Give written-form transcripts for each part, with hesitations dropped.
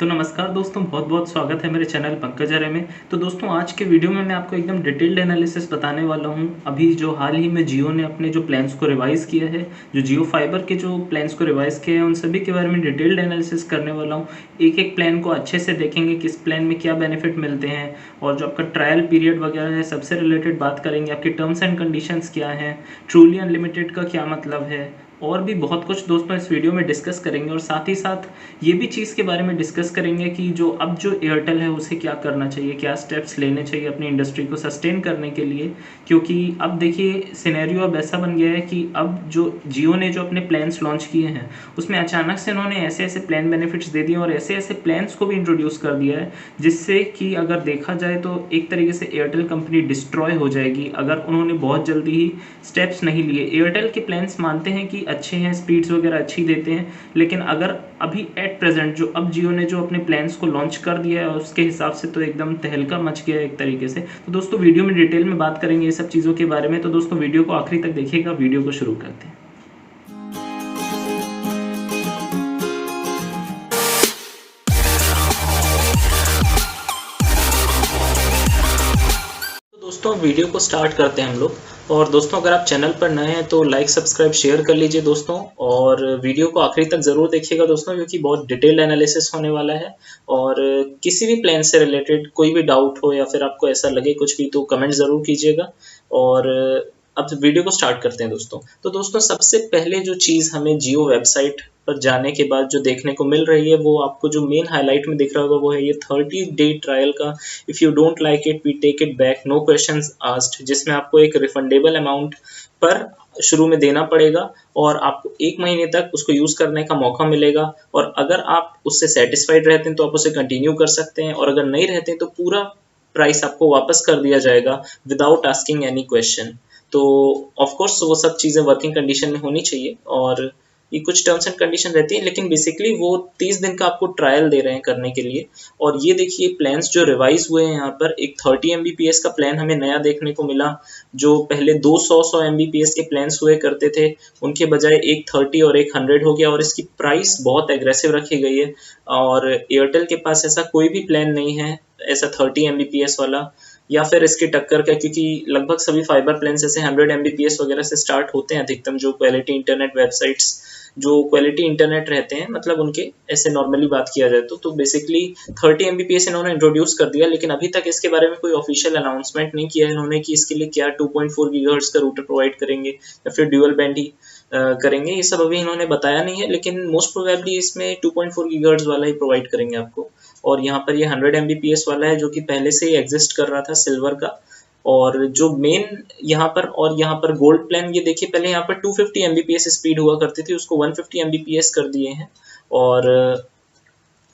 तो नमस्कार दोस्तों, बहुत बहुत स्वागत है मेरे चैनल पंकज आर्य में। तो दोस्तों, आज के वीडियो में मैं आपको एकदम डिटेल्ड एनालिसिस बताने वाला हूं। अभी जो हाल ही में जियो ने अपने जो प्लान्स को रिवाइज़ किया है, जो जियो फाइबर के जो प्लान्स को रिवाइज़ किया है, उन सभी के बारे में डिटेल्ड एनालिसिस करने वाला हूं। एक एक प्लान को अच्छे से देखेंगे, किस प्लान में क्या बेनिफिट मिलते हैं, और जो आपका ट्रायल पीरियड वगैरह है सबसे रिलेटेड बात करेंगे। आपकी टर्म्स एंड कंडीशंस क्या हैं, ट्रूली अनलिमिटेड का क्या मतलब है, और भी बहुत कुछ दोस्तों इस वीडियो में डिस्कस करेंगे। और साथ ही साथ ये भी चीज़ के बारे में डिस्कस करेंगे कि जो एयरटेल है उसे क्या करना चाहिए, क्या स्टेप्स लेने चाहिए अपनी इंडस्ट्री को सस्टेन करने के लिए। क्योंकि अब देखिए, सिनेरियो अब ऐसा बन गया है कि अब जो जियो ने जो अपने प्लान्स लॉन्च किए हैं, उसमें अचानक से उन्होंने ऐसे ऐसे प्लान बेनिफिट्स दे दिए और ऐसे ऐसे प्लान्स को भी इंट्रोड्यूस कर दिया है, जिससे कि अगर देखा जाए तो एक तरीके से एयरटेल कंपनी डिस्ट्रॉय हो जाएगी अगर उन्होंने बहुत जल्दी ही स्टेप्स नहीं लिए। एयरटेल के प्लान्स मानते हैं कि अच्छे हैं, स्पीड्स वगैरह अच्छी देते हैं, लेकिन अगर अभी एट प्रेजेंट जो अब जियो ने जो अपने प्लान्स को लॉन्च कर दिया है उसके हिसाब से तो एकदम तहलका मच गया है एक तरीके से। तो दोस्तों, वीडियो में डिटेल में बात करेंगे ये सब चीज़ों के बारे में। तो दोस्तों, वीडियो को आखिरी तक देखिएगा। वीडियो को शुरू करते हैं। दोस्तों, वीडियो को स्टार्ट करते हैं हम लोग। और दोस्तों, अगर आप चैनल पर नए हैं तो लाइक सब्सक्राइब शेयर कर लीजिए दोस्तों, और वीडियो को आखिरी तक ज़रूर देखिएगा दोस्तों, क्योंकि बहुत डिटेल्ड एनालिसिस होने वाला है। और किसी भी प्लान से रिलेटेड कोई भी डाउट हो या फिर आपको ऐसा लगे कुछ भी, तो कमेंट ज़रूर कीजिएगा। और अब वीडियो को स्टार्ट करते हैं दोस्तों। तो दोस्तों, सबसे पहले जो चीज़ हमें जियो वेबसाइट पर जाने के बाद जो देखने को मिल रही है, वो आपको जो मेन हाईलाइट में दिख रहा होगा वो है ये 30-डे ट्रायल का if you don't like it we take it back, no questions asked, जिसमें आपको एक रिफंडेबल अमाउंट पर शुरू में देना पड़ेगा और आपको 1 महीने तक उसको यूज़ करने का मौका मिलेगा। और अगर आप उससे सेटिस्फाइड रहते हैं तो आप उसे कंटिन्यू कर सकते हैं, और अगर नहीं रहते हैं तो पूरा प्राइस आपको वापस कर दिया जाएगा विदाउट आस्किंग एनी क्वेश्चन। तो ऑफ कोर्स वो सब चीज़ें वर्किंग कंडीशन में होनी चाहिए, और ये कुछ टर्म्स एंड कंडीशन रहती है, लेकिन बेसिकली वो 30 दिन का आपको ट्रायल दे रहे हैं करने के लिए। और ये देखिए, प्लान्स जो रिवाइज हुए हैं यहाँ पर, एक 30 Mbps का प्लान हमें नया देखने को मिला। जो पहले 200 Mbps के प्लान्स हुए करते थे, उनके बजाय एक 30 और एक 100 हो गया, और इसकी प्राइस बहुत एग्रेसिव रखी गई है। और एयरटेल के पास ऐसा कोई भी प्लान नहीं है ऐसा 30 Mbps वाला या फिर इसकी टक्कर का, क्योंकि लगभग सभी फाइबर प्लान ऐसे 100 Mbps वगैरह से स्टार्ट होते हैं अधिकतम। जो क्वालिटी इंटरनेट वेबसाइट्स, जो क्वालिटी इंटरनेट रहते हैं, मतलब उनके ऐसे नॉर्मली बात किया जाए तो बेसिकली 30 Mbps इन्होंने इंट्रोड्यूस कर दिया, लेकिन अभी तक इसके बारे में कोई ऑफिशियल अनाउंसमेंट नहीं किया है इन्होंने कि इसके लिए क्या 2.4 GHz का रूटर प्रोवाइड करेंगे या फिर ड्यूअल बैंड ही करेंगे। ये सब अभी इन्होंने बताया नहीं है, लेकिन मोस्ट प्रोबेबली इसमें 2.4 GHz वाला ही प्रोवाइड करेंगे आपको। और यहाँ पर ये 100 Mbps वाला है, जो कि पहले से ही एग्जिस्ट कर रहा था सिल्वर का। और जो मेन यहाँ पर गोल्ड प्लान, ये देखिए, पहले यहाँ पर 250 Mbps स्पीड हुआ करती थी, उसको 150 Mbps कर दिए हैं। और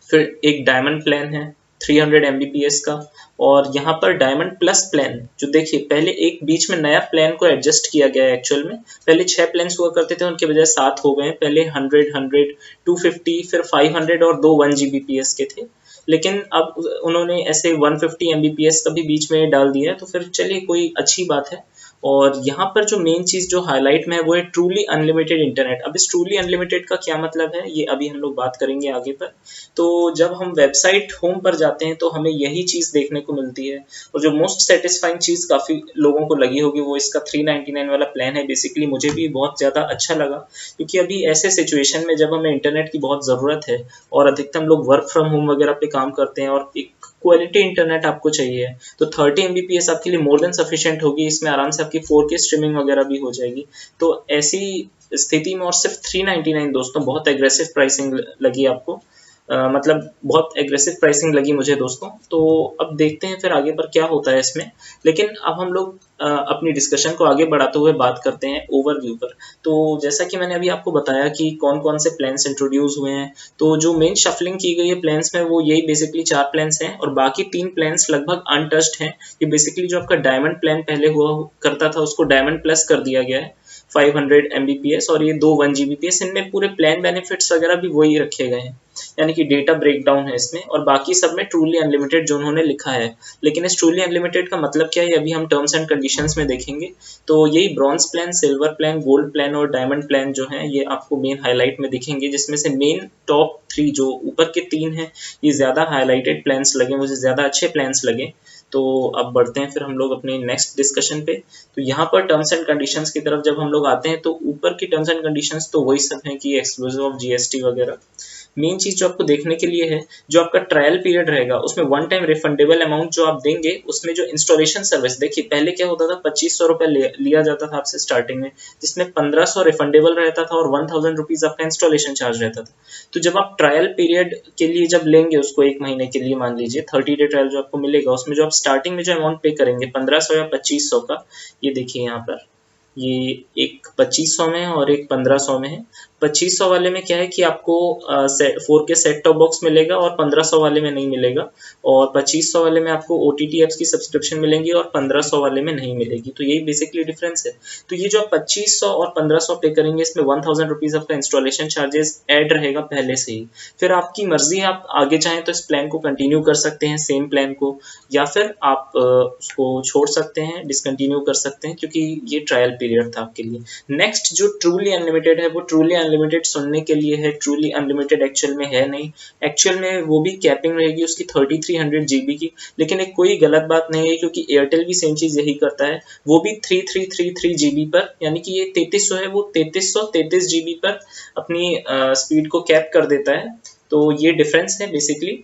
फिर एक डायमंड प्लान है 300 Mbps का। और यहाँ पर डायमंड प्लस प्लान, जो देखिए पहले एक बीच में नया प्लान को एडजस्ट किया गया है एक्चुअल में। पहले 6 प्लान्स हुआ करते थे, उनके बजाय 7 हो गए। पहले 100, 250, फिर 500 और 2 1 Gbps के थे, लेकिन अब उन्होंने ऐसे 150 Mbps का भी बीच में डाल दिया है। तो फिर चलिए, कोई अच्छी बात है। और यहाँ पर जो मेन चीज़ जो हाईलाइट में है वो है ट्रूली अनलिमिटेड इंटरनेट। अब इस ट्रूली अनलिमिटेड का क्या मतलब है, ये अभी हम लोग बात करेंगे आगे पर। तो जब हम वेबसाइट होम पर जाते हैं तो हमें यही चीज़ देखने को मिलती है, और जो मोस्ट सेटिस्फाइंग चीज़ काफ़ी लोगों को लगी होगी वो इसका 399 वाला प्लान है। बेसिकली मुझे भी बहुत ज़्यादा अच्छा लगा, क्योंकि अभी ऐसे सिचुएशन में जब हमें इंटरनेट की बहुत ज़रूरत है और अधिकतम लोग वर्क फ्रॉम होम वगैरह पे काम करते हैं और एक क्वालिटी इंटरनेट आपको चाहिए, तो 30 Mbps आपके लिए मोर देन सफिशिएंट होगी। इसमें आराम से आपकी 4K स्ट्रीमिंग वगैरह भी हो जाएगी। तो ऐसी स्थिति में और सिर्फ 399 दोस्तों, बहुत एग्रेसिव प्राइसिंग लगी आपको। मतलब बहुत एग्रेसिव प्राइसिंग लगी मुझे दोस्तों। तो अब देखते हैं फिर आगे पर क्या होता है इसमें। लेकिन अब हम लोग अपनी डिस्कशन को आगे बढ़ाते हुए बात करते हैं ओवरव्यू पर। तो जैसा कि मैंने अभी आपको बताया कि कौन कौन से प्लान्स इंट्रोड्यूस हुए हैं, तो जो मेन शफलिंग की गई है प्लान्स में वो यही बेसिकली 4 प्लान्स हैं, और बाकी 3 प्लान्स लगभग अनटच्ड हैं। ये बेसिकली जो आपका डायमंड प्लान पहले हुआ करता था उसको डायमंड प्लस कर दिया गया है। 500 Mbps और ये 2 1 Gbps। इनमें पूरे प्लान बेनिफिट्स वगैरह भी वही रखे गए हैं, यानी कि डेटा ब्रेकडाउन है इसमें, और बाकी सब में ट्रूली अनलिमिटेड जो उन्होंने लिखा है। लेकिन इस ट्रूली अनलिमिटेड का मतलब क्या है अभी हम टर्म्स एंड कंडीशंस में देखेंगे। तो यही bronze plan, silver plan, gold plan और डायमंड प्लान जो है ये आपको मेन हाईलाइट में दिखेंगे, जिसमें से मेन टॉप 3 जो ऊपर के 3 हैं ये ज़्यादा हाईलाइटेड प्लान्स लगे मुझे, ज़्यादा अच्छे प्लान्स लगे। तो अब बढ़ते हैं फिर हम लोग अपने नेक्स्ट डिस्कशन पे। तो यहाँ पर टर्म्स एंड कंडीशंस की तरफ जब हम लोग आते हैं तो ऊपर की टर्म्स एंड कंडीशंस तो वही सब हैं कि एक्सक्लूसिव ऑफ जीएसटी वगैरह। मेन चीज जो आपको देखने के लिए है, जो आपका ट्रायल पीरियड रहेगा उसमें वन टाइम रिफंडेबल अमाउंट जो आप देंगे, उसमें जो इंस्टॉलेशन सर्विस, देखिए पहले क्या होता था 2500 रुपये लिया जाता था आपसे स्टार्टिंग में, जिसमें 1500 रिफंडेबल रहता था और 1000 रुपीज आपका इंस्टॉलेशन चार्ज रहता था। तो जब आप ट्रायल पीरियड के लिए जब लेंगे उसको 1 महीने के लिए, मान लीजिए 30 डे ट्रायल जो आपको मिलेगा, उसमें जो आप स्टार्टिंग में जो अमाउंट पे करेंगे 1500 या 2500 का, ये देखिए यहाँ पर ये एक 2500 में है और एक 1500 में है। 2500 वाले में क्या है कि आपको 4K सेट टॉप बॉक्स मिलेगा और 1500 वाले में नहीं मिलेगा, और 2500 वाले में आपको OTT एप्स की सब्सक्रिप्शन मिलेंगी और 1500 वाले में नहीं मिलेगी। तो यही बेसिकली डिफरेंस है। तो ये जो आप 2500 और 1500 पे करेंगे, इसमें 1000 रुपीज़ आपका इंस्टॉलेशन चार्जेस ऐड रहेगा पहले से ही। फिर आपकी मर्जी है, आप आगे चाहें तो इस प्लान को कंटिन्यू कर सकते हैं, सेम प्लान को, या फिर आप उसको छोड़ सकते हैं, डिसकंटिन्यू कर सकते हैं, क्योंकि ये ट्रायल पीरियड था आपके लिए। नेक्स्ट जो ट्रूली अनलिमिटेड है, वो ट्रूली अनलिमिटेड सुनने के लिए है, ट्रूली अनलिमिटेड एक्चुअल में है नहीं। एक्चुअल में वो भी कैपिंग रहेगी उसकी 3300 GB की, लेकिन एक कोई गलत बात नहीं है, क्योंकि एयरटेल भी सेम चीज़ यही करता है, वो भी 3333 GB पर, यानी कि ये 3300 है, वो 3333 GB पर अपनी स्पीड को कैप कर देता है। तो ये डिफरेंस है बेसिकली।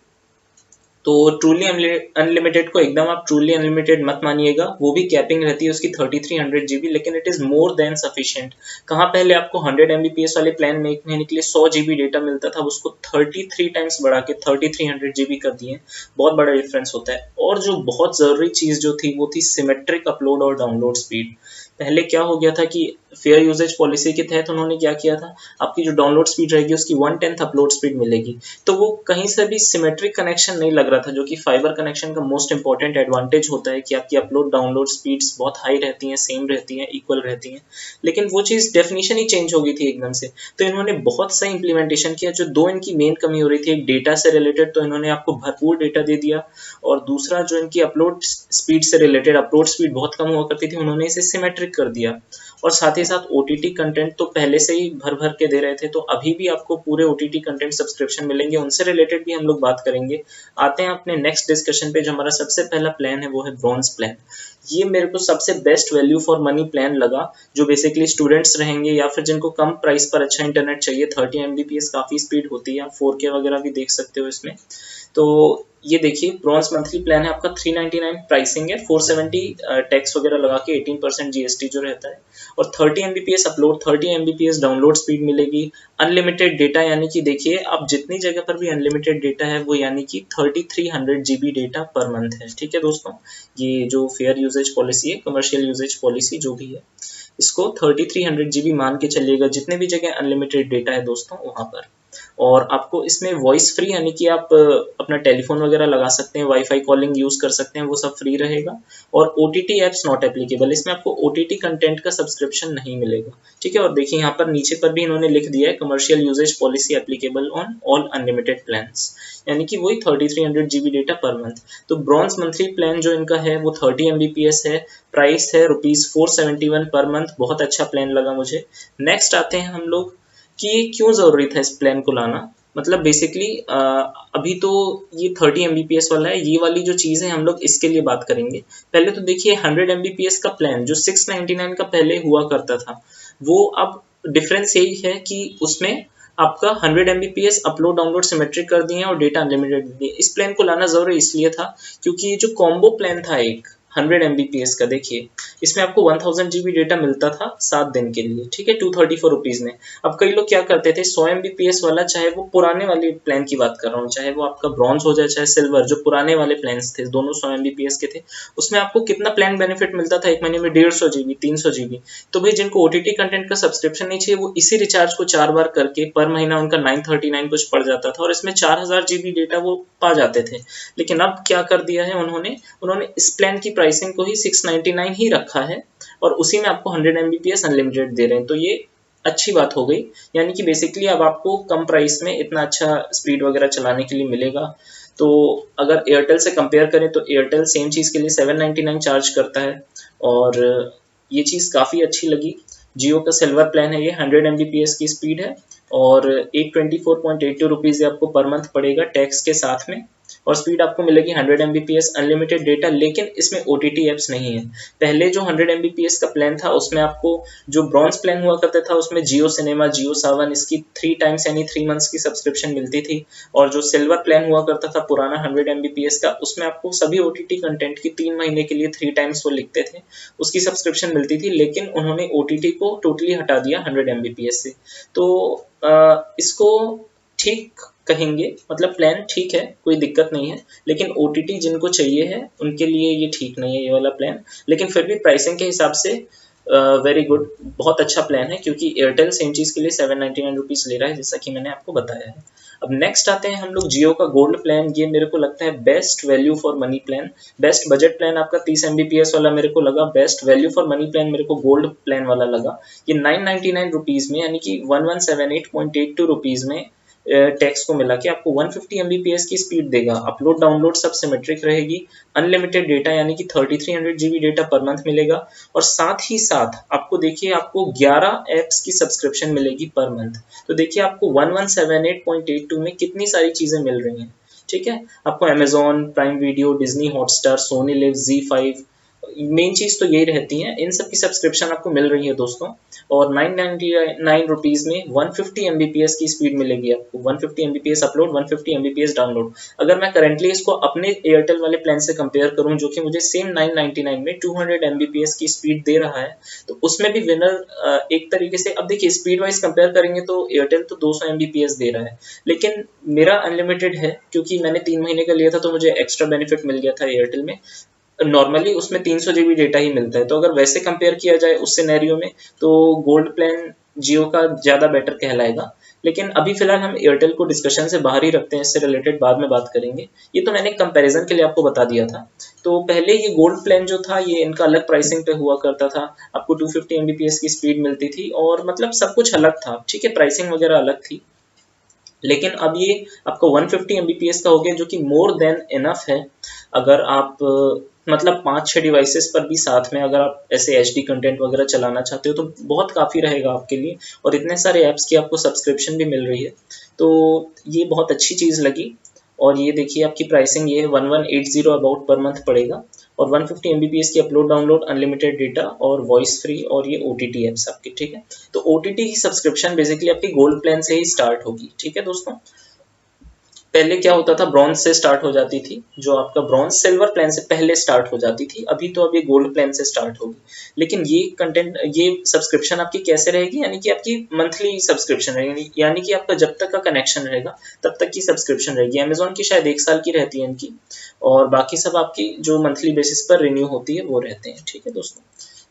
तो ट्रूली अनलिमिटेड को एकदम आप ट्रूली अनलिमिटेड मत मानिएगा, वो भी कैपिंग रहती है उसकी 3300 GB, लेकिन it is more than sufficient. कहाँ पहले आपको 100 Mbps वाले प्लान में 1 महीने के लिए 100 GB डेटा मिलता था, उसको 33 टाइम्स बढ़ा के 3300 GB कर दिए। बहुत बड़ा डिफरेंस होता है। और जो बहुत ज़रूरी चीज़ जो थी वो थी सिमेट्रिक अपलोड और डाउनलोड स्पीड। पहले क्या हो गया था कि फेयर यूजेज पॉलिसी के तहत उन्होंने क्या किया था, आपकी जो डाउनलोड स्पीड रहेगी उसकी 1/10 अपलोड स्पीड मिलेगी। तो वो कहीं से भी सिमेट्रिक कनेक्शन नहीं लग रहा था, जो कि फाइबर कनेक्शन का मोस्ट इंपॉर्टेंट एडवांटेज होता है कि आपकी अपलोड डाउनलोड स्पीड्स बहुत हाई रहती हैं, सेम रहती हैं, इक्वल रहती हैं। लेकिन वो चीज़ डेफिनेशन ही चेंज हो गई थी एकदम से। तो इन्होंने बहुत सही इंप्लीमेंटेशन किया। जो दो इनकी मेन कमी हो रही थी, एक डेटा से रिलेटेड, तो इन्होंने आपको भरपूर डेटा दे दिया, और दूसरा जो इनकी अपलोड स्पीड से रिलेटेड, अपलोड स्पीड बहुत कम हुआ करती थी, उन्होंने इसे सिमेट्रिक कर दिया। और साथ ही साथ OTT कंटेंट तो पहले से ही भर भर के दे रहे थे, तो अभी भी आपको पूरे OTT कंटेंट सब्सक्रिप्शन मिलेंगे, उनसे रिलेटेड भी हम लोग बात करेंगे। आते हैं अपने नेक्स्ट डिस्कशन पे। जो हमारा सबसे पहला प्लान है वो है ब्रॉन्ज प्लान। ये मेरे को सबसे best value for money plan लगा, जो बेसिकली स्टूडेंट्स रहेंगे या फिर जिनको कम प्राइस पर अच्छा इंटरनेट चाहिए। 30 Mbps काफ़ी स्पीड होती है, आप 4K वगैरह भी देख सकते हो इसमें। तो ये देखिए ब्रॉन्ज मंथली प्लान है आपका 399 प्राइसिंग है, 470 टैक्स वगैरह लगा के 18% GST जो रहता है, और 30 Mbps upload, 30 Mbps download speed मिलेगी। अनलिमिटेड डेटा, यानी कि देखिए आप जितनी जगह पर भी अनलिमिटेड डेटा है वो यानी कि 3300 GB डेटा पर मंथ है। ठीक है दोस्तों, ये जो फेयर यूजेज पॉलिसी है, कमर्शियल यूजेज पॉलिसी जो भी है, इसको 3300 GB मान के चलिएगा, जितने भी जगह अनलिमिटेड डेटा है दोस्तों वहाँ पर। और आपको इसमें वॉइस फ्री, यानी कि आप अपना टेलीफोन वगैरह लगा सकते हैं, वाईफाई कॉलिंग यूज़ कर सकते हैं, वो सब फ्री रहेगा। और OTT एप्स नॉट एप्लीकेबल, इसमें आपको OTT कंटेंट का सब्सक्रिप्शन नहीं मिलेगा। ठीक है, और देखिए यहाँ पर नीचे पर भी इन्होंने लिख दिया है, commercial usage policy applicable on all unlimited plans, यानी कि वही 3300 GB डेटा पर मंथ। तो ब्रॉन्ज मंथली प्लान जो इनका है वो 30 Mbps है, प्राइस है ₹471 पर मंथ। बहुत अच्छा प्लान लगा मुझे। नेक्स्ट आते हैं हम लोग कि ये क्यों ज़रूरी था इस प्लान को लाना। मतलब बेसिकली अभी तो ये 30 Mbps वाला है, ये वाली जो चीज़ है हम लोग इसके लिए बात करेंगे। पहले तो देखिए 100 Mbps का प्लान जो 699 का पहले हुआ करता था, वो अब डिफरेंस यही है कि उसमें आपका 100 Mbps अपलोड डाउनलोड सिमेट्रिक कर दिए और डेटा अनलिमिटेड दिए। इस प्लान को लाना ज़रूरी इसलिए था क्योंकि ये जो कॉम्बो प्लान था एक 100 Mbps का, देखिए इसमें आपको 1000 GB डेटा मिलता था 7 दिन के लिए। ठीक है, 234 रुपीज़ में। अब कई लोग क्या करते थे, 100 Mbps वाला, चाहे वो पुराने वाले प्लान की बात कर रहा हूँ, चाहे वो आपका ब्रॉन्ज हो जाए चाहे सिल्वर, जो पुराने वाले प्लान्स थे दोनों 100 Mbps के थे, उसमें आपको कितना प्लान बेनिफिट मिलता था एक महीने में, 150 GB 300 GB। तो भाई जिनको OTT कंटेंट का सब्सक्रिप्शन नहीं चाहिए, वो इसी रिचार्ज को 4 बार करके पर महीना उनका 939 कुछ पड़ जाता था, और इसमें 4000 GB डेटा वो पा जाते थे। लेकिन अब क्या कर दिया है उन्होंने इस प्लान की प्राइसिंग को ही 699 ही रखा है और उसी में आपको 100 Mbps अनलिमिटेड दे रहे हैं, तो ये अच्छी बात हो गई। यानी कि बेसिकली अब आपको कम प्राइस में इतना अच्छा स्पीड वगैरह चलाने के लिए मिलेगा। तो अगर एयरटेल से कंपेयर करें तो एयरटेल सेम चीज़ के लिए 799 चार्ज करता है और ये चीज़ काफ़ी अच्छी लगी। जियो का सिल्वर प्लान है, ये 100 Mbps की स्पीड है और 824.82 रुपीज़ आपको पर मंथ पड़ेगा टैक्स के साथ में, और स्पीड आपको मिलेगी 100 Mbps अनलिमिटेड डेटा, लेकिन इसमें OTT ऐप्स नहीं है। पहले जो 100 Mbps का प्लान था उसमें आपको जो ब्रॉन्ज प्लान हुआ करता था उसमें जियो सिनेमा, जियो सावन, इसकी 3 टाइम्स यानी 3 मंथ्स की सब्सक्रिप्शन मिलती थी, और जो सिल्वर प्लान हुआ करता था पुराना 100 Mbps का, उसमें आपको सभी OTT कंटेंट की 3 महीने के लिए 3 टाइम्स वो लिखते थे उसकी सब्सक्रिप्शन मिलती थी, लेकिन उन्होंने OTT को टोटली हटा दिया 100 Mbps से। तो इसको ठीक कहेंगे, मतलब प्लान ठीक है, कोई दिक्कत नहीं है, लेकिन OTT जिनको चाहिए है उनके लिए ये ठीक नहीं है ये वाला प्लान। लेकिन फिर भी प्राइसिंग के हिसाब से वेरी गुड, बहुत अच्छा प्लान है, क्योंकि एयरटेल सेम चीज़ के लिए 799 रुपीज़ ले रहा है, जैसा कि मैंने आपको बताया है। अब नेक्स्ट आते हैं हम लोग जियो का गोल्ड प्लान। ये मेरे को लगता है best value for money plan, best budget plan आपका 30 Mbps वाला मेरे को लगा, best value for money plan मेरे को गोल्ड प्लान वाला लगा। ये 999 रुपीज़ में, यानी कि 1178.82 रुपीज़ में टैक्स को मिला के आपको 150 Mbps की स्पीड देगा। अपलोड डाउनलोड सब सिमेट्रिक रहेगी, अनलिमिटेड डेटा यानी कि 3300 GB डेटा पर मंथ मिलेगा, और साथ ही साथ आपको देखिए आपको 11 ऐप्स की सब्सक्रिप्शन मिलेगी पर मंथ। तो देखिए आपको 1178.82 में कितनी सारी चीज़ें मिल रही हैं। ठीक है, आपको Amazon Prime Video, Disney Hotstar, Sony LIV, Z5, main चीज़ तो यही रहती है, इन सब की सब्सक्रिप्शन आपको मिल रही है दोस्तों। और 999 रुपीज़ में 150 Mbps की स्पीड मिलेगी आपको, 150 Mbps अपलोड, 150 Mbps डाउनलोड। अगर मैं करंटली इसको अपने एयरटेल वाले प्लान से कंपेयर करूं जो कि मुझे सेम 999 में 200 Mbps की स्पीड दे रहा है, तो उसमें भी विनर एक तरीके से, अब देखिए स्पीड वाइज कंपेयर करेंगे तो एयरटेल तो 200 Mbps दे रहा है, लेकिन मेरा अनलिमिटेड है क्योंकि मैंने 3 महीने का लिया था, तो मुझे एक्स्ट्रा बेनिफिट मिल गया था एयरटेल में। नॉर्मली उसमें 300 GB डेटा ही मिलता है, तो अगर वैसे कंपेयर किया जाए उस सिनेरियो में तो गोल्ड प्लान जियो का ज़्यादा बेटर कहलाएगा। लेकिन अभी फिलहाल हम एयरटेल को डिस्कशन से बाहर ही रखते हैं, इससे रिलेटेड बाद में बात करेंगे। ये तो मैंने कंपैरिजन के लिए आपको बता दिया था। तो पहले ये गोल्ड प्लान जो था ये इनका अलग प्राइसिंग पे हुआ करता था, आपको 250 Mbps की स्पीड मिलती थी और मतलब सब कुछ अलग था, ठीक है, प्राइसिंग वगैरह अलग थी। लेकिन अब ये आपको 150 Mbps का हो गया, जो कि मोर देन इनफ है। अगर आप मतलब 5-6 डिवाइसेस पर भी साथ में अगर आप ऐसे HD कंटेंट वगैरह चलाना चाहते हो तो बहुत काफ़ी रहेगा आपके लिए, और इतने सारे ऐप्स की आपको सब्सक्रिप्शन भी मिल रही है, तो ये बहुत अच्छी चीज़ लगी। और ये देखिए आपकी प्राइसिंग ये है 1180 अबाउट पर मंथ पड़ेगा, और 150 Mbps की अपलोड डाउनलोड, अनलिमिटेड डेटा और वॉइस फ्री, और ये OTT ऐप्स आपकी, ठीक है। तो OTT की सब्सक्रिप्शन बेसिकली आपकी गोल्ड प्लान से ही स्टार्ट होगी, ठीक है दोस्तों। पहले क्या होता था, ब्रॉन्ज से स्टार्ट हो जाती थी, जो आपका ब्रॉन्ज सिल्वर प्लान से पहले स्टार्ट हो जाती थी, अभी तो अब ये गोल्ड प्लान से स्टार्ट होगी। लेकिन ये कंटेंट, ये सब्सक्रिप्शन आपकी कैसे रहेगी, यानी कि आपकी मंथली सब्सक्रिप्शन रहेगी, यानी कि आपका जब तक का कनेक्शन रहेगा तब तक की सब्सक्रिप्शन रहेगी। अमेजोन की शायद 1 साल की रहती है इनकी, और बाकी सब आपकी जो मंथली बेसिस पर रिन्यू होती है वो रहते हैं, ठीक है दोस्तों।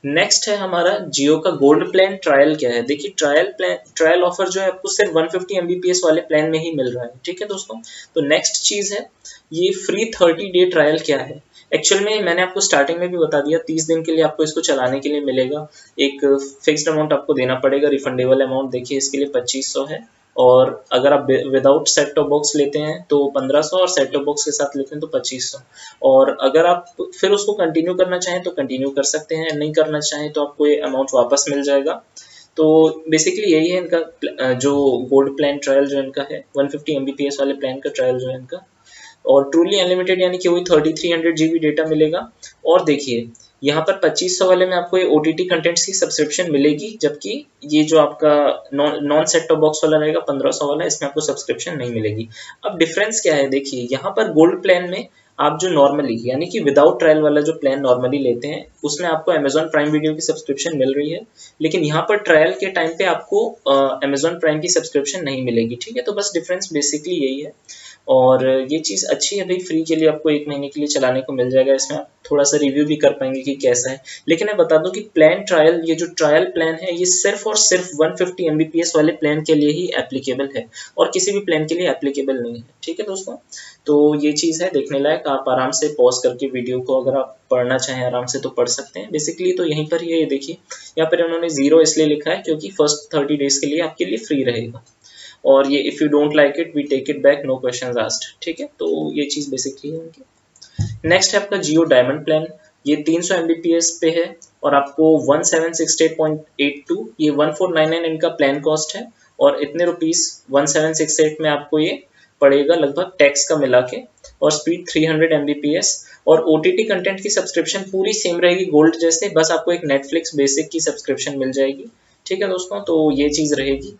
नेक्स्ट है हमारा जियो का गोल्ड प्लान ट्रायल। क्या है, देखिए ट्रायल ऑफर जो है आपको सिर्फ 150 Mbps वाले प्लान में ही मिल रहा है, ठीक है दोस्तों। तो नेक्स्ट चीज है ये फ्री 30 डे ट्रायल। क्या है, एक्चुअल में मैंने आपको स्टार्टिंग में भी बता दिया, 30 दिन के लिए आपको इसको चलाने के लिए मिलेगा। एक फिक्स्ड अमाउंट आपको देना पड़ेगा, रिफंडेबल अमाउंट देखिए इसके लिए 2500 है, और अगर आप विदाउट सेट टॉप बॉक्स लेते हैं तो 1500, और सेट टॉप बॉक्स के साथ लेते हैं तो 2500। और अगर आप फिर उसको कंटिन्यू करना चाहें तो कंटिन्यू कर सकते हैं, नहीं करना चाहें तो आपको ये अमाउंट वापस मिल जाएगा। तो बेसिकली यही है इनका जो गोल्ड प्लान ट्रायल जो इनका है, 150 Mbps वाले प्लान का ट्रायल जो है इनका, और ट्रूली अनलिमिटेड यानी कि वही 3300 GB डेटा मिलेगा। और देखिए यहाँ पर 2500 वाले में आपको ये OTT कंटेंट्स की सब्सक्रिप्शन मिलेगी, जबकि ये जो आपका नॉन सेट टॉप बॉक्स वाला रहेगा 1500 वाला, इसमें आपको सब्सक्रिप्शन नहीं मिलेगी। अब डिफरेंस क्या है, देखिए यहाँ पर गोल्ड प्लान में आप जो नॉर्मली यानी कि विदाउट ट्रायल वाला जो प्लान नॉर्मली लेते हैं उसमें आपको अमेजॉन प्राइम वीडियो की सब्सक्रिप्शन मिल रही है, लेकिन यहाँ पर ट्रायल के टाइम पे आपको अमेजॉन प्राइम की सब्सक्रिप्शन नहीं मिलेगी, ठीक है। तो बस डिफरेंस बेसिकली यही है। और ये चीज़ अच्छी है भाई, फ्री के लिए आपको 1 महीने के लिए चलाने को मिल जाएगा। इसमें आप थोड़ा सा रिव्यू भी कर पाएंगे कि कैसा है। लेकिन मैं बता दूं कि प्लान ट्रायल, ये जो ट्रायल प्लान है ये सिर्फ और सिर्फ 150 Mbps वाले प्लान के लिए ही एप्लीकेबल है और किसी भी प्लान के लिए एप्लीकेबल नहीं है। ठीक है दोस्तों, तो ये चीज़ है देखने लायक। आप आराम से पॉज करके वीडियो को अगर आप पढ़ना चाहें आराम से तो पढ़ सकते हैं। बेसिकली तो यहीं पर ये देखिए, यहाँ पर उन्होंने 0 इसलिए लिखा है क्योंकि फर्स्ट 30 डेज के लिए आपके लिए फ्री रहेगा। और ये if you don't like it we take it back, no questions asked. ठीक है, तो ये चीज़ बेसिकली है उनकी। नेक्स्ट है आपका जियो डायमंड प्लान। ये 300 Mbps पे है और आपको 1768.82, ये 1499 इनका प्लान कॉस्ट है। और इतने रुपीस 1768 में आपको ये पड़ेगा लगभग टैक्स का मिला के। और स्पीड 300 Mbps और OTT कंटेंट की सब्सक्रिप्शन पूरी सेम रहेगी गोल्ड जैसे, बस आपको एक नेटफ्लिक्स बेसिक की सब्सक्रिप्शन मिल जाएगी। ठीक है दोस्तों, तो ये चीज़ रहेगी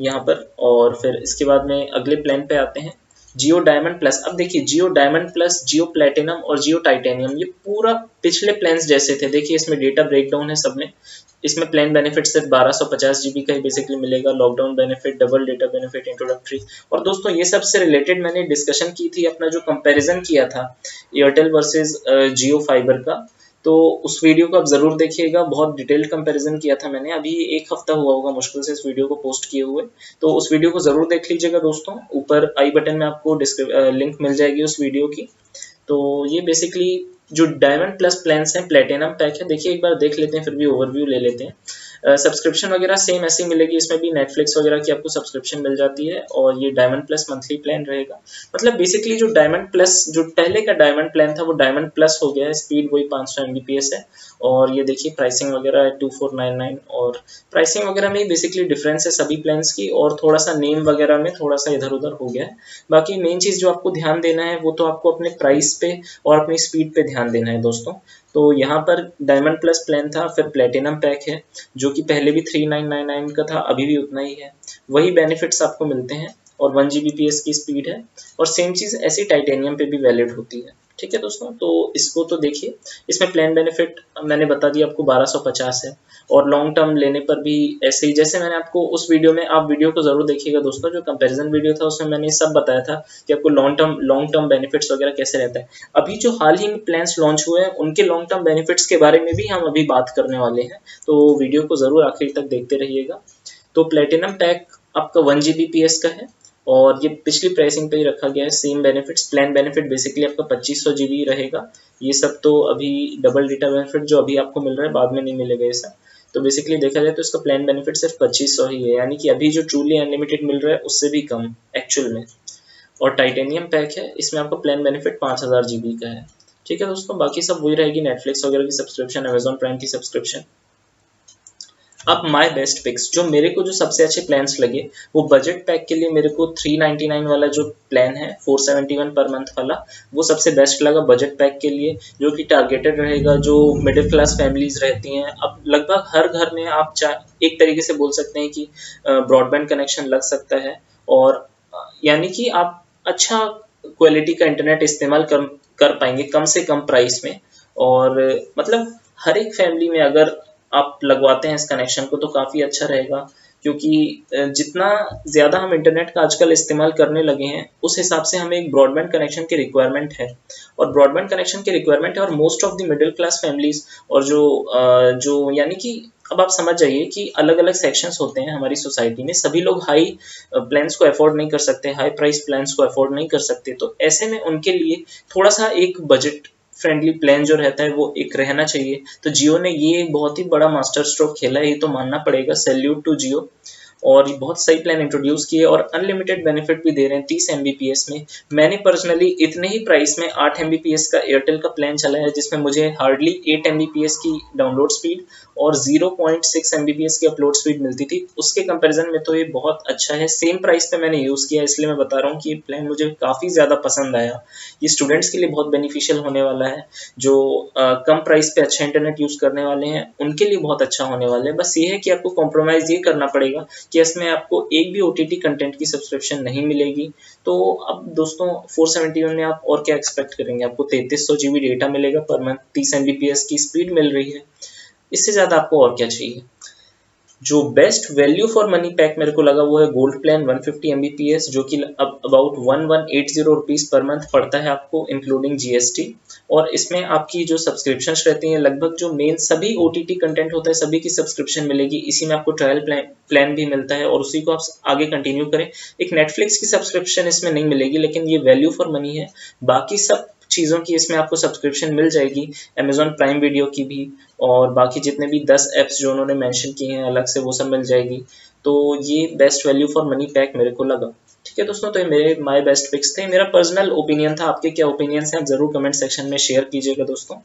यहाँ पर। और फिर इसके बाद में अगले प्लान पे आते हैं, जियो डायमंड प्लस। अब देखिए जियो डायमंड प्लस, जियो प्लेटिनम और जियो टाइटेनियम, ये पूरा पिछले प्लान्स जैसे थे। देखिए इसमें डेटा ब्रेकडाउन है सब में। इसमें प्लान बेनिफिट सिर्फ 1250 GB का ही बेसिकली मिलेगा, lockdown benefit, double data benefit, introductory. और दोस्तों ये सबसे रिलेटेड मैंने डिस्कशन की थी, अपना जो कंपैरिजन किया था एयरटेल वर्सेस जियो फाइबर का, तो उस वीडियो को आप ज़रूर देखिएगा। बहुत डिटेल्ड कंपैरिजन किया था मैंने, अभी 1 हफ्ता हुआ होगा मुश्किल से इस वीडियो को पोस्ट किए हुए। तो उस वीडियो को ज़रूर देख लीजिएगा दोस्तों, ऊपर आई बटन में आपको लिंक मिल जाएगी उस वीडियो की। तो ये बेसिकली जो डायमंड प्लस प्लान्स हैं, प्लेटिनम पैक है, देखिए एक बार देख लेते हैं, फिर भी ओवरव्यू ले लेते हैं। सब्सक्रिप्शन वगैरह सेम ऐसी मिलेगी, इसमें भी नेटफ्लिक्स वगैरह की आपको सब्सक्रिप्शन मिल जाती है। और ये डायमंड प्लस मंथली प्लान रहेगा। मतलब बेसिकली जो डायमंड प्लस, जो पहले का डायमंड प्लान था वो डायमंड प्लस हो गया है। स्पीड वही 500 Mbps है। और ये देखिए प्राइसिंग वगैरह है 2499। और प्राइसिंग वगैरह में बेसिकली डिफरेंस है सभी प्लान्स की, और थोड़ा सा नेम वगैरह में थोड़ा सा इधर उधर हो गया है। बाकी मेन चीज़ जो आपको ध्यान देना है वो तो आपको अपने प्राइस पे और अपनी स्पीड पे ध्यान देना है दोस्तों। तो यहाँ पर डायमंड प्लस प्लान था, फिर प्लेटिनम पैक है जो कि पहले भी 3999 का था, अभी भी उतना ही है। वही बेनिफिट्स आपको मिलते हैं और 1 Gbps की स्पीड है। और सेम चीज़ ऐसी टाइटेनियम पे भी वैलिड होती है। ठीक है दोस्तों, तो इसको तो देखिए, इसमें प्लान बेनिफिट मैंने बता दिया आपको 1250 है। और लॉन्ग टर्म लेने पर भी ऐसे ही, जैसे मैंने आपको उस वीडियो में, आप वीडियो को ज़रूर देखिएगा दोस्तों, जो कंपैरिजन वीडियो था उसमें मैंने सब बताया था कि आपको लॉन्ग टर्म बेनिफिट्स वगैरह कैसे रहता है। अभी जो हाल ही में प्लान्स लॉन्च हुए हैं उनके लॉन्ग टर्म बेनिफिट्स के बारे में भी हम अभी बात करने वाले हैं, तो वीडियो को ज़रूर आखिर तक देखते रहिएगा। तो प्लेटिनम पैक आपका 1 Gbps का है और ये पिछली प्राइसिंग पे ही रखा गया है। Same benefits, plan benefit basically आपका 2500 GB रहेगा। ये सब तो अभी डबल डेटा बेनिफिट जो अभी आपको मिल रहा है बाद में नहीं मिलेगा ये सब। तो बेसिकली देखा जाए तो इसका प्लान बेनिफिट सिर्फ 2500 ही है, यानी कि अभी जो ट्रूली अनलिमिटेड मिल रहा है उससे भी कम एक्चुअल में। और टाइटेनियम पैक है, इसमें आपका प्लान बेनिफिट 5000 GB का है। ठीक है दोस्तों, बाकी सब वही रहेगी, नेटफ्लिक्स वगैरह की सब्सक्रिप्शन, अमेजॉन प्राइम की सब्सक्रिप्शन। अब माय बेस्ट पिक्स, जो मेरे को जो सबसे अच्छे प्लान्स लगे वो बजट पैक के लिए मेरे को 399 वाला जो प्लान है 471 पर मंथ वाला, वो सबसे बेस्ट लगा बजट पैक के लिए, जो कि टारगेटेड रहेगा जो मिडिल क्लास फैमिलीज रहती हैं। अब लगभग हर घर में आप एक तरीके से बोल सकते हैं कि ब्रॉडबैंड कनेक्शन लग सकता है, और यानी कि आप अच्छा क्वालिटी का इंटरनेट इस्तेमाल कर पाएंगे कम से कम प्राइस में। और मतलब हर एक फैमिली में अगर आप लगवाते हैं इस कनेक्शन को तो काफ़ी अच्छा रहेगा, क्योंकि जितना ज़्यादा हम इंटरनेट का आजकल इस्तेमाल करने लगे हैं उस हिसाब से हमें एक ब्रॉडबैंड कनेक्शन की रिक्वायरमेंट है। और ब्रॉडबैंड कनेक्शन की रिक्वायरमेंट है, और most of the middle class families, और जो यानी कि अब आप समझ जाइए कि अलग अलग सेक्शंस होते हैं हमारी सोसाइटी में, सभी लोग हाई प्लान्स को अफोर्ड नहीं कर सकते, हाई प्राइस प्लान्स को अफोर्ड नहीं कर सकते। तो ऐसे में उनके लिए थोड़ा सा एक बजट फ्रेंडली प्लान जो रहता है वो एक रहना चाहिए। तो जियो ने ये एक बहुत ही बड़ा मास्टर स्ट्रोक खेला है, ये तो मानना पड़ेगा, सैल्यूट टू जियो। और ये बहुत सही प्लान इंट्रोड्यूस किए और अनलिमिटेड बेनिफिट भी दे रहे हैं 30 Mbps में। मैंने पर्सनली इतने ही प्राइस में 8 Mbps का एयरटेल का प्लान चला है, जिसमें मुझे हार्डली 8 Mbps की डाउनलोड स्पीड और 0.6 Mbps की अपलोड स्पीड मिलती थी। उसके कंपैरिजन में तो ये बहुत अच्छा है। सेम प्राइस पे मैंने यूज़ किया, इसलिए मैं बता रहा हूँ कि ये प्लान मुझे काफ़ी ज़्यादा पसंद आया। ये स्टूडेंट्स के लिए बहुत बेनिफिशियल होने वाला है, जो कम प्राइस पे अच्छा इंटरनेट यूज़ करने वाले हैं उनके लिए बहुत अच्छा होने वाला है। बस ये है कि आपको कॉम्प्रोमाइज़ ये करना पड़ेगा कि इसमें आपको एक भी OTT कंटेंट की सब्सक्रिप्शन नहीं मिलेगी। तो अब दोस्तों 471 में आप और क्या एक्सपेक्ट करेंगे, आपको 3300 GB डेटा मिलेगा पर मंथ, 30 Mbps की स्पीड मिल रही है, इससे ज़्यादा आपको और क्या चाहिए। जो best value for money pack मेरे को लगा वो है गोल्ड प्लान 150 Mbps, जो कि अब अबाउट 1180 रुपीज़ पर मंथ पड़ता है आपको इंक्लूडिंग जीएसटी। और इसमें आपकी जो सब्सक्रिप्शंस रहती हैं, लगभग जो मेन सभी ओटीटी कंटेंट होता है सभी की सब्सक्रिप्शन मिलेगी। इसी में आपको ट्रायल प्लान भी मिलता है और उसी को आप आगे कंटिन्यू करें। एक नेटफ्लिक्स की सब्सक्रिप्शन इसमें नहीं मिलेगी, लेकिन ये वैल्यू फॉर मनी है। बाकी सब चीज़ों की इसमें आपको सब्सक्रिप्शन मिल जाएगी, अमेजॉन प्राइम वीडियो की भी, और बाकी जितने भी 10 ऐप्स जो उन्होंने मेंशन किए हैं अलग से वो सब मिल जाएगी। तो ये best value for money pack मेरे को लगा। ठीक है दोस्तों, तो ये मेरे माय बेस्ट पिक्स थे, मेरा पर्सनल ओपिनियन था। आपके क्या ओपिनियंस हैं आप जरूर कमेंट सेक्शन में शेयर कीजिएगा दोस्तों।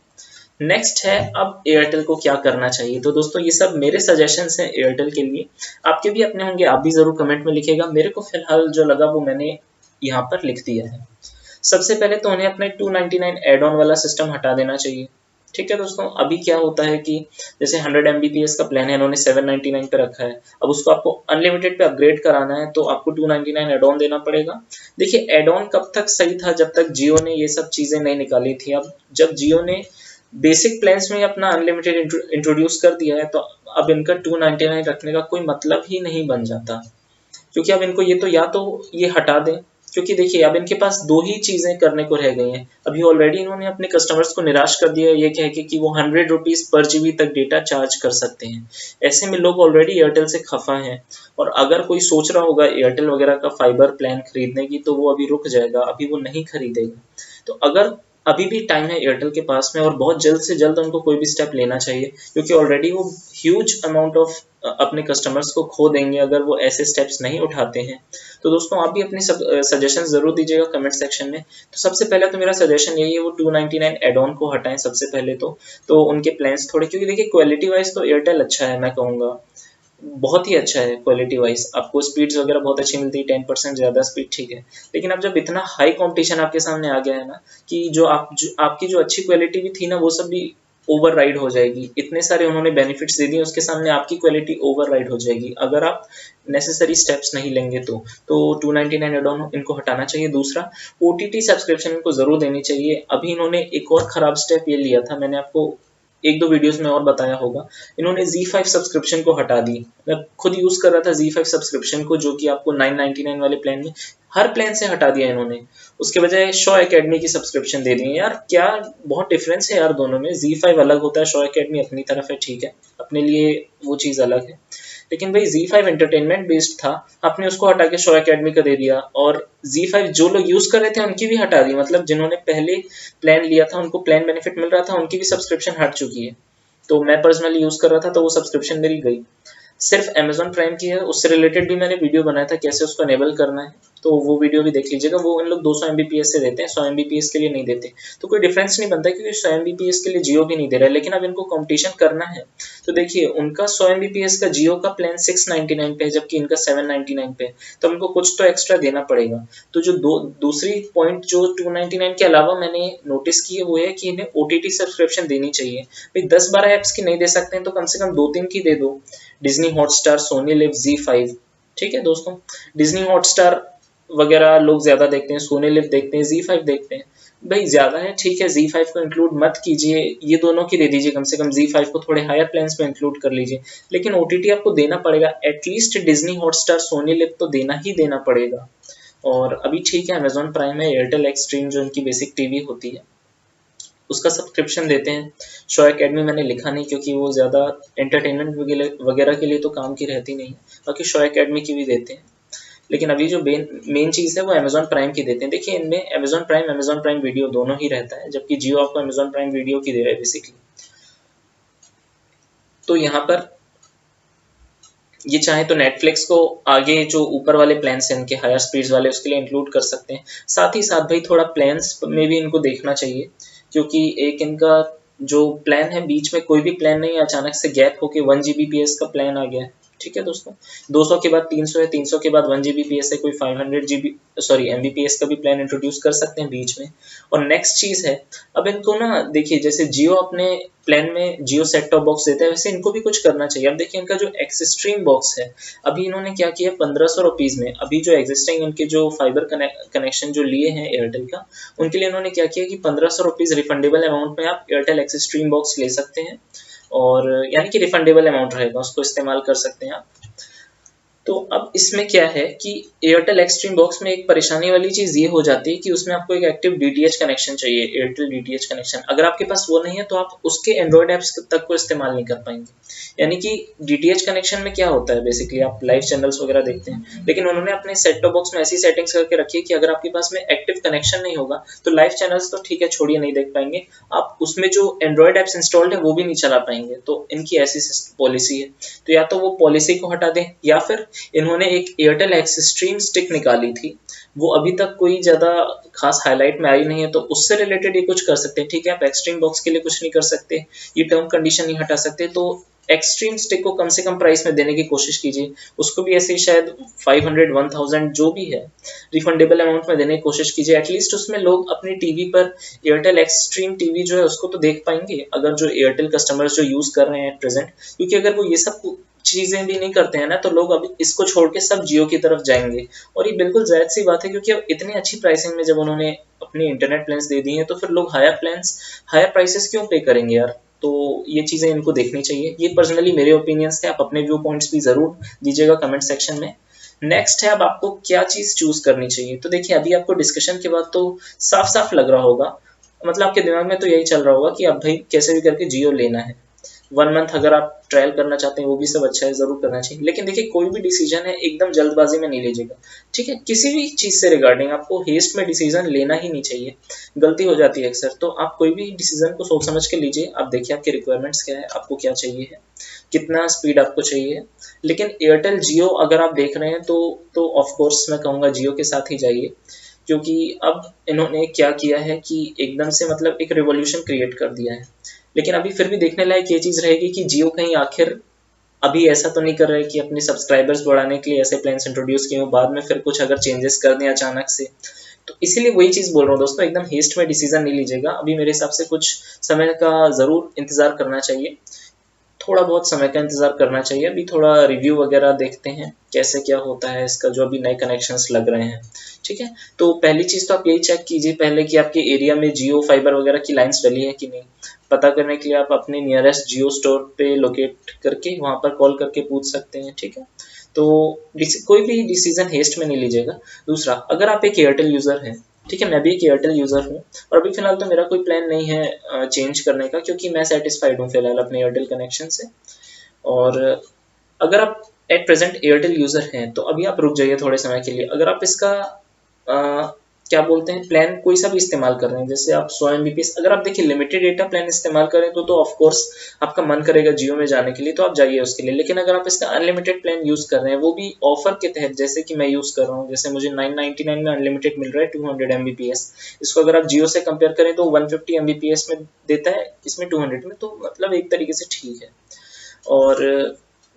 नेक्स्ट है अब एयरटेल को क्या करना चाहिए। तो दोस्तों ये सब मेरे सजेशंस हैं एयरटेल के लिए, आपके भी अपने होंगे, आप भी जरूर कमेंट में लिखिएगा। मेरे को फिलहाल जो लगा वो मैंने यहाँ पर लिख दिया है। सबसे पहले तो उन्हें अपना 299 एड ऑन वाला सिस्टम हटा देना चाहिए। ठीक है दोस्तों, अभी क्या होता है कि जैसे 100 Mbps का प्लान है, इन्होंने 799 पे रखा है। अब उसको आपको अनलिमिटेड पे अपग्रेड कराना है तो आपको 299 एड ऑन देना पड़ेगा। देखिए एड ऑन कब तक सही था, जब तक जियो ने ये सब चीज़ें नहीं निकाली थी। अब जब जियो ने बेसिक प्लान्स में अपना अनलिमिटेड इंट्रोड्यूस कर दिया है तो अब इनका 299 रखने का कोई मतलब ही नहीं बन जाता, क्योंकि अब इनको ये तो या तो ये हटा दें, क्योंकि देखिए अब इनके पास दो ही चीज़ें करने को रह गई हैं। अभी ऑलरेडी इन्होंने अपने कस्टमर्स को निराश कर दिया ये कह के कि वो 100 रुपीज़ पर जीबी तक डेटा चार्ज कर सकते हैं। ऐसे में लोग ऑलरेडी एयरटेल से खफा हैं, और अगर कोई सोच रहा होगा एयरटेल वगैरह का फाइबर प्लान खरीदने की तो वो अभी रुक जाएगा, अभी वो नहीं खरीदेगा। तो अगर अभी भी टाइम है एयरटेल के पास में, और बहुत जल्द से जल्द उनको कोई भी स्टेप लेना चाहिए, क्योंकि ऑलरेडी वो ह्यूज अमाउंट ऑफ अपने कस्टमर्स को खो देंगे अगर वो ऐसे स्टेप्स नहीं उठाते हैं। तो दोस्तों आप भी अपनी सजेशन जरूर दीजिएगा कमेंट सेक्शन में। तो सबसे पहले तो मेरा सजेशन यही है वो 299 एड ऑन को हटाएं सबसे पहले तो उनके प्लान्स थोड़े, क्योंकि देखिए क्वालिटी वाइज तो एयरटेल अच्छा है, मैं कहूँगा बहुत ही अच्छा है क्वालिटी वाइज। आपको स्पीड्स वगैरह बहुत अच्छी मिलती है, 10% ज़्यादा स्पीड ठीक है। लेकिन अब जब इतना हाई कंपटीशन आपके सामने आ गया है ना, कि आपकी जो अच्छी क्वालिटी भी थी ना वो सब भी ओवर राइड हो जाएगी। इतने सारे उन्होंने बेनिफिट्स दे दिए, उसके सामने आपकी क्वालिटी ओवर राइड हो जाएगी अगर आप नेसेसरी स्टेप्स नहीं लेंगे। तो 299 एड ऑन इनको हटाना चाहिए। दूसरा, ओटीटी सब्सक्रिप्शन इनको जरूर देनी चाहिए। अभी इन्होंने एक और खराब स्टेप ये लिया था, मैंने आपको एक दो वीडियोस में और बताया होगा, इन्होंने Z5 सब्सक्रिप्शन को हटा दी। मैं खुद यूज कर रहा था Z5 सब्सक्रिप्शन को, जो कि आपको 999 वाले प्लान में हर प्लान से हटा दिया इन्होंने। उसके बजाय शो एकेडमी की सब्सक्रिप्शन दे दी है। यार क्या बहुत डिफरेंस है यार दोनों में। Z5 अलग होता है, शो एकेडमी अपनी तरफ है, ठीक है अपने लिए वो चीज़ अलग है। लेकिन भाई Z5 एंटरटेनमेंट बेस्ड था, आपने उसको हटा के शो एकेडमी का दे दिया। और Z5 जो लोग यूज कर रहे थे उनकी भी हटा दी, मतलब जिन्होंने पहले प्लान लिया था उनको प्लान बेनिफिट मिल रहा था, उनकी भी सब्सक्रिप्शन हट चुकी है। तो मैं पर्सनली यूज कर रहा था तो वो सब्सक्रिप्शन मेरी गई। सिर्फ अमेजॉन प्राइम की है, उससे रिलेटेड भी मैंने वीडियो बनाया था कैसे उसको एनेबल करना है, तो वो वीडियो भी देख लीजिएगा। वो इन लोग 200 Mbps से देते हैं, 100 Mbps के लिए नहीं देते। तो कोई डिफरेंस नहीं बनता, क्योंकि 100 Mbps के लिए जियो भी नहीं दे रहा है। लेकिन अब इनको कंपटीशन करना है तो देखिए उनका 100 Mbps का जियो का प्लान 699 पे है, जबकि इनका 799 पे है। तो उनको कुछ तो एक्स्ट्रा देना पड़ेगा। तो जो दूसरी पॉइंट जो 299 के अलावा मैंने नोटिस की है वो है कि इन्हें OTT सब्सक्रिप्शन देनी चाहिए। भाई 10-12 ऐप्स की नहीं दे सकते हैं तो कम से कम 2-3 की दे दो। Disney Hotstar, Sony LIV, Z5, ठीक है दोस्तों। डिज्नी हॉटस्टार वगैरह लोग ज्यादा देखते हैं, सोनी लिव देखते हैं, Z5 देखते हैं। भाई ज्यादा है ठीक है, Z5 को इंक्लूड मत कीजिए, ये दोनों की दे दीजिए। कम से कम Z5 को थोड़े हायर प्लान्स पे इंक्लूड कर लीजिए, लेकिन OTT आपको देना पड़ेगा। At least Disney Hotstar, Sony Liv तो देना ही देना पड़ेगा। और अभी ठीक है अमेजॉन प्राइम है, एयरटेल एक्सट्रीम जो उनकी बेसिक टीवी होती है उसका सब्सक्रिप्शन देते हैं। शो एकेडमी मैंने लिखा नहीं क्योंकि वो ज़्यादा एंटरटेनमेंट वगैरह के लिए तो काम की रहती नहीं है, बाकी शो एकेडमी की भी देते हैं। लेकिन अभी जो मेन चीज़ है वो अमेजॉन प्राइम की देते हैं। देखिए इनमें अमेजॉन प्राइम वीडियो दोनों ही रहता है, जबकि जियो आपको अमेजॉन प्राइम वीडियो की दे रहा है बेसिकली। तो यहाँ पर ये चाहे तो नेटफ्लिक्स को आगे जो ऊपर वाले प्लान्स हैं इनके हायर स्पीड्स वाले उसके लिए इंक्लूड कर सकते हैं। साथ ही साथ भाई थोड़ा प्लान्स में भी इनको देखना चाहिए, क्योंकि एक इनका जो प्लान है बीच में कोई भी प्लान नहीं है, अचानक से गैप होके 1 Gbps का प्लान आ गया है। ठीक है दोस्तों, 200 के बाद 300 है, 300 के बाद 1 Gbps है, कोई 500 Mbps का भी प्लान इंट्रोड्यूस कर सकते हैं बीच में। और नेक्स्ट चीज़ है, अब इनको ना देखिए जैसे जियो अपने प्लान में जियो सेट टॉप बॉक्स देता है, वैसे इनको भी कुछ करना चाहिए। अब देखिए इनका जो एक्सट्रीम बॉक्स है, अभी इन्होंने क्या किया 1500 रुपीज़ में, अभी जो एग्जिस्टिंग इनके जो फाइबर कनेक्शन जो लिए हैं एयरटेल का, उनके लिए इन्होंने क्या किया कि 1500 रुपीज़ रिफंडेबल अमाउंट में आप एयरटेल एक्सट्रीम बॉक्स ले सकते हैं। और यानी कि रिफंडेबल अमाउंट रहेगा, उसको इस्तेमाल कर सकते हैं आप। तो अब इसमें क्या है कि एयरटेल एक्सट्रीम बॉक्स में एक परेशानी वाली चीज़ ये हो जाती है कि उसमें आपको एक एक्टिव डीटीएच कनेक्शन चाहिए, एयरटेल डीटीएच कनेक्शन। अगर आपके पास वो नहीं है तो आप उसके एंड्रॉयड ऐप्स तक को इस्तेमाल नहीं कर पाएंगे। यानी कि डीटीएच कनेक्शन में क्या होता है, बेसिकली आप लाइव चैनल्स वगैरह देखते हैं, लेकिन उन्होंने अपने सेट टॉप बॉक्स में ऐसी सेटिंग्स करके रखी है कि अगर आपके पास में एक्टिव कनेक्शन नहीं होगा तो लाइव चैनल्स तो ठीक है, छोड़िए, नहीं देख पाएंगे आप, उसमें जो एंड्रॉयड ऐप्स इंस्टॉल्ड है वो भी नहीं चला पाएंगे। तो इनकी ऐसी पॉलिसी है। तो या तो वो पॉलिसी को हटा दें, या फिर इन्होंने एक एयरटेल एक्सट्रीम स्टिक निकाली थी, वो अभी तक कोई ज़्यादा खास हाईलाइट में आई नहीं है, तो उससे रिलेटेड ये कुछ कर सकते हैं। ठीक है, आप एक्सट्रीम बॉक्स के लिए कुछ नहीं कर सकते, ये टर्म कंडीशन नहीं हटा सकते, तो एक्सट्रीम स्टिक को कम से कम प्राइस में देने की कोशिश कीजिए। उसको भी ऐसे ही शायद 500 1000 जो भी है रिफंडेबल अमाउंट में देने की कोशिश कीजिए। एटलीस्ट उसमें लोग अपनी टीवी पर एयरटेल एक्सट्रीम टीवी जो है उसको तो देख पाएंगे, अगर जो एयरटेल कस्टमर्स जो यूज़ कर रहे हैं प्रेजेंट। क्योंकि अगर वो ये सब चीज़ें भी नहीं करते हैं ना, तो लोग अभी इसको छोड़ के सब जियो की तरफ जाएंगे। और ये बिल्कुल जायज़ सी बात है, क्योंकि अब इतनी अच्छी प्राइसिंग में जब उन्होंने अपनी इंटरनेट प्लान्स दे दी हैं तो फिर लोग हायर प्राइसेस क्यों पे करेंगे यार। तो ये चीज़ें इनको देखनी चाहिए। ये पर्सनली मेरे ओपिनियंस थे, आप अपने व्यू पॉइंट्स भी ज़रूर दीजिएगा कमेंट सेक्शन में। नेक्स्ट है, अब आपको क्या चीज़ चूज़ करनी चाहिए। तो देखिए, अभी आपको डिस्कशन के बाद तो साफ साफ लग रहा होगा, मतलब आपके दिमाग में तो यही चल रहा होगा कि अब भाई कैसे भी करके जियो लेना है। 1 मंथ अगर आप ट्रायल करना चाहते हैं वो भी सब अच्छा है, ज़रूर करना चाहिए। लेकिन देखिए, कोई भी डिसीजन है एकदम जल्दबाजी में नहीं लीजिएगा। ठीक है, किसी भी चीज़ से रिगार्डिंग आपको हेस्ट में डिसीजन लेना ही नहीं चाहिए, गलती हो जाती है अक्सर। तो आप कोई भी डिसीजन को सोच समझ के लीजिए। आप देखिए आपके रिक्वायरमेंट्स क्या है, आपको क्या चाहिए है, कितना स्पीड आपको चाहिए। लेकिन एयरटेल जियो अगर आप देख रहे हैं तो ऑफ कोर्स मैं कहूँगा जियो के साथ ही जाइए, क्योंकि अब इन्होंने क्या किया है कि एकदम से मतलब एक रिवॉल्यूशन क्रिएट कर दिया है। लेकिन अभी फिर भी देखने लायक ये चीज़ रहेगी कि जियो कहीं आखिर अभी ऐसा तो नहीं कर रहे कि अपने सब्सक्राइबर्स बढ़ाने के लिए ऐसे प्लान्स इंट्रोड्यूस किए हो, बाद में फिर कुछ अगर चेंजेस कर दें अचानक से। तो इसीलिए वही चीज़ बोल रहा हूँ दोस्तों, एकदम हेस्ट में डिसीजन नहीं लीजिएगा। अभी मेरे हिसाब से कुछ समय का ज़रूर इंतज़ार करना चाहिए, थोड़ा बहुत समय का इंतज़ार करना चाहिए। अभी थोड़ा रिव्यू वगैरह देखते हैं कैसे क्या होता है इसका, जो अभी नए कनेक्शंस लग रहे हैं। ठीक है, तो पहली चीज़ तो आप यही चेक कीजिए पहले कि आपके एरिया में जियो फाइबर वगैरह की लाइंस डली है कि नहीं। पता करने के लिए आप अपने नियरेस्ट जियो स्टोर पे लोकेट करके वहाँ पर कॉल करके पूछ सकते हैं। ठीक है, तो कोई भी डिसीजन हेस्ट में नहीं लीजिएगा। दूसरा, अगर आप एक एयरटेल यूज़र हैं, ठीक है, मैं भी एक एयरटेल यूज़र हूँ, और अभी फ़िलहाल तो मेरा कोई प्लान नहीं है चेंज करने का, क्योंकि मैं सेटिस्फाइड हूँ फ़िलहाल अपने एयरटेल कनेक्शन से। और अगर आप एट प्रेजेंट एयरटेल यूज़र हैं तो अभी आप रुक जाइए थोड़े समय के लिए। अगर आप इसका क्या बोलते हैं प्लान कोई सा भी इस्तेमाल कर रहे हैं, जैसे आप 100 MBPS, अगर आप देखिए लिमिटेड डेटा प्लान इस्तेमाल करें तो ऑफ कोर्स आपका मन करेगा जियो में जाने के लिए, तो आप जाइए उसके लिए। लेकिन अगर आप इसका अनलिमिटेड प्लान यूज़ कर रहे हैं, वो भी ऑफर के तहत, जैसे कि मैं यूज़ कर रहा हूँ, जैसे मुझे 999 में अनलिमिटेड मिल रहा है 200 MBPS, इसको अगर आप जियो से कंपेयर करें तो 150 MBPS में देता है, इसमें 200 में, तो मतलब एक तरीके से ठीक है। और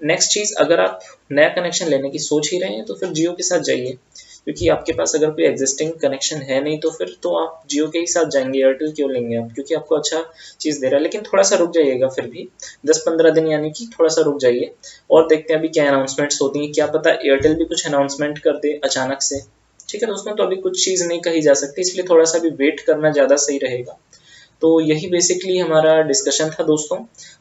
नेक्स्ट चीज़, अगर आप नया कनेक्शन लेने की सोच ही रहे हैं तो फिर जियो के साथ जाइए, क्योंकि आपके पास अगर कोई एग्जिस्टिंग कनेक्शन है नहीं तो फिर तो आप जियो के ही साथ जाएंगे। एयरटेल क्यों लेंगे आप, क्योंकि आपको अच्छा चीज़ दे रहा है। लेकिन थोड़ा सा रुक जाइएगा, फिर भी 10-15 दिन, यानी कि थोड़ा सा रुक जाइए और देखते हैं अभी क्या अनाउंसमेंट्स होती हैं। क्या पता एयरटेल भी कुछ अनाउंसमेंट कर दे अचानक से। ठीक है दोस्तों, तो अभी कुछ चीज़ नहीं कही जा सकती, इसलिए थोड़ा सा भी वेट करना ज़्यादा सही रहेगा। तो यही बेसिकली हमारा डिस्कशन था दोस्तों,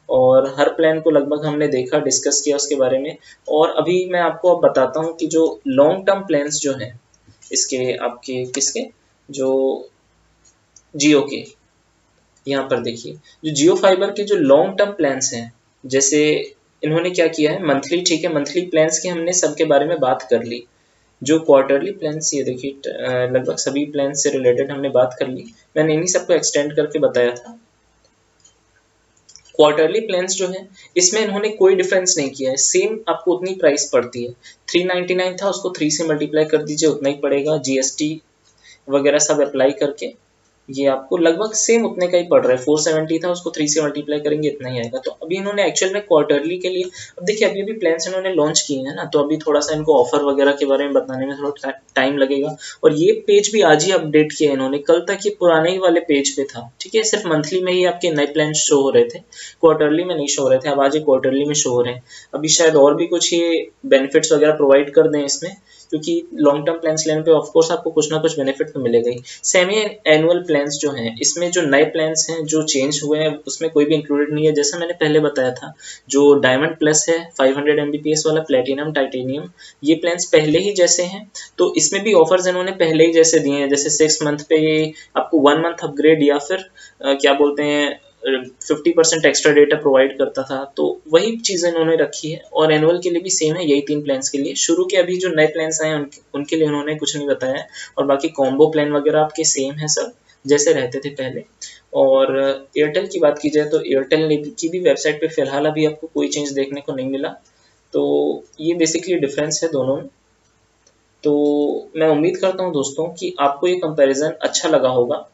और हर प्लान को लगभग हमने देखा, डिस्कस किया उसके बारे में। और अभी मैं आपको अब बताता हूँ कि जो लॉन्ग टर्म प्लान्स जो हैं इसके, आपके किसके, जो जियो के, यहाँ पर देखिए जो जियो फाइबर के जो लॉन्ग टर्म प्लान्स हैं, जैसे इन्होंने क्या किया है मंथली, ठीक है, मंथली प्लान्स की हमने सबके बारे में बात कर ली। जो क्वार्टरली प्लान्स, ये देखिए लगभग सभी प्लान्स से रिलेटेड हमने बात कर ली, मैंने इन्हीं सबको एक्सटेंड करके बताया था। क्वार्टरली प्लान्स जो है इसमें इन्होंने कोई डिफरेंस नहीं किया है, सेम आपको उतनी प्राइस पड़ती है। 399 था, उसको 3 से मल्टीप्लाई कर दीजिए, उतना ही पड़ेगा। GST वगैरह सब अप्लाई करके ये आपको लगभग सेम उतने का ही पड़ रहा है। 470 था, उसको 3 से मल्टीप्लाई करेंगे, इतना ही आएगा। तो अभी इन्होंने एक्चुअल में क्वार्टरली के लिए, अब देखिए अभी अभी प्लान्स इन्होंने लॉन्च किए हैं ना, तो अभी थोड़ा सा इनको ऑफर वगैरह के बारे में बताने में थोड़ा टाइम लगेगा। और ये पेज भी आज ही अपडेट किया है इन्होंने, कल तक ये पुराने ही वाले पेज पे था। ठीक है, सिर्फ मंथली में ही आपके नए प्लान शो हो रहे थे, क्वार्टरली में नहीं शो हो रहे थे। अब आज ये क्वार्टरली में शो हो रहे हैं। अभी शायद और भी कुछ ये बेनिफिट्स वगैरह प्रोवाइड कर दें इसमें, क्योंकि लॉन्ग टर्म प्लान्स लेने पे ऑफकोर्स आपको कुछ ना कुछ बेनिफिट तो मिलेगा ही। सेमी एनुअल प्लान्स जो हैं, इसमें जो नए प्लान्स हैं जो चेंज हुए हैं उसमें कोई भी इंक्लूडेड नहीं है। जैसा मैंने पहले बताया था, जो डायमंड प्लस है 500 Mbps वाला, प्लेटिनम, टाइटेनियम, ये प्लान्स पहले ही जैसे हैं। तो इसमें भी ऑफर्स इन्होंने पहले ही जैसे दिए हैं, जैसे 6 मंथ पे आपको 1 मंथ अपग्रेड या फिर क्या बोलते हैं 50% एक्स्ट्रा डेटा प्रोवाइड करता था, तो वही चीज़ें इन्होंने रखी है। और एनुअल के लिए भी सेम है, यही 3 प्लान्स के लिए शुरू के अभी जो नए प्लान्स आए हैं उनके लिए उन्होंने कुछ नहीं बताया है। और बाकी कॉम्बो प्लान वगैरह आपके सेम है सब जैसे रहते थे पहले। और एयरटेल की बात की जाए तो एयरटेल की भी वेबसाइट पे फिलहाल अभी आपको कोई चेंज देखने को नहीं मिला। तो ये बेसिकली डिफरेंस है दोनों में। तो मैं उम्मीद करता हूँ दोस्तों कि आपको ये कंपैरिजन अच्छा लगा होगा,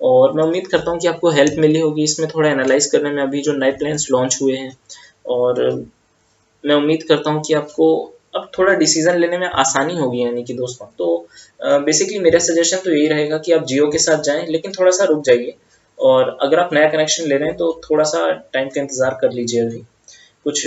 और मैं उम्मीद करता हूँ कि आपको हेल्प मिली होगी इसमें थोड़ा एनालाइज करने में अभी जो नए प्लान्स लॉन्च हुए हैं। और मैं उम्मीद करता हूँ कि आपको अब थोड़ा डिसीजन लेने में आसानी होगी। यानी कि दोस्तों, तो बेसिकली मेरा सजेशन तो यही रहेगा कि आप जियो के साथ जाएं, लेकिन थोड़ा सा रुक जाइए। और अगर आप नया कनेक्शन ले रहे हैं तो थोड़ा सा टाइम का इंतज़ार कर लीजिए, अभी कुछ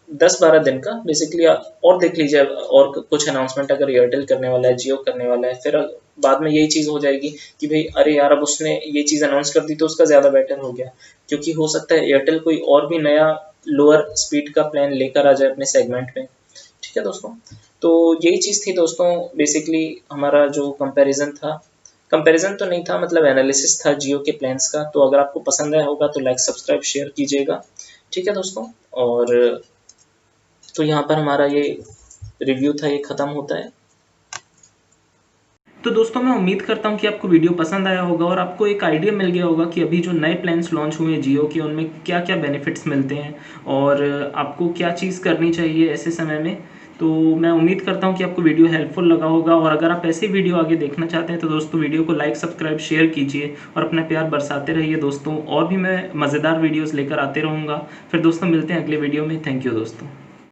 10-12 दिन का बेसिकली। और देख लीजिए और कुछ अनाउंसमेंट अगर एयरटेल करने वाला है, जियो करने वाला है, फिर बाद में यही चीज़ हो जाएगी कि भाई अरे यार अब उसने ये चीज़ अनाउंस कर दी तो उसका ज़्यादा बेटर हो गया। क्योंकि हो सकता है एयरटेल कोई और भी नया लोअर स्पीड का प्लान लेकर आ जाए अपने सेगमेंट में। ठीक है दोस्तों, तो यही चीज़ थी दोस्तों, बेसिकली हमारा जो कंपैरिजन था, कंपैरिजन तो नहीं था मतलब एनालिसिस था जियो के प्लान्स का। तो अगर आपको पसंद आया होगा तो लाइक, सब्सक्राइब, शेयर कीजिएगा। ठीक है दोस्तों, और तो यहाँ पर हमारा ये रिव्यू था, ये ख़त्म होता है। तो दोस्तों मैं उम्मीद करता हूँ कि आपको वीडियो पसंद आया होगा और आपको एक आइडिया मिल गया होगा कि अभी जो नए प्लान्स लॉन्च हुए हैं जियो के, उनमें क्या क्या बेनिफिट्स मिलते हैं और आपको क्या चीज़ करनी चाहिए ऐसे समय में। तो मैं उम्मीद करता हूँ कि आपको वीडियो हेल्पफुल लगा होगा, और अगर आप ऐसे वीडियो आगे देखना चाहते हैं तो दोस्तों वीडियो को लाइक, सब्सक्राइब, शेयर कीजिए और अपना प्यार बरसाते रहिए दोस्तों। और भी मैं मज़ेदार वीडियोज़ लेकर आते रहूँगा। फिर दोस्तों मिलते हैं अगले वीडियो में। थैंक यू दोस्तों।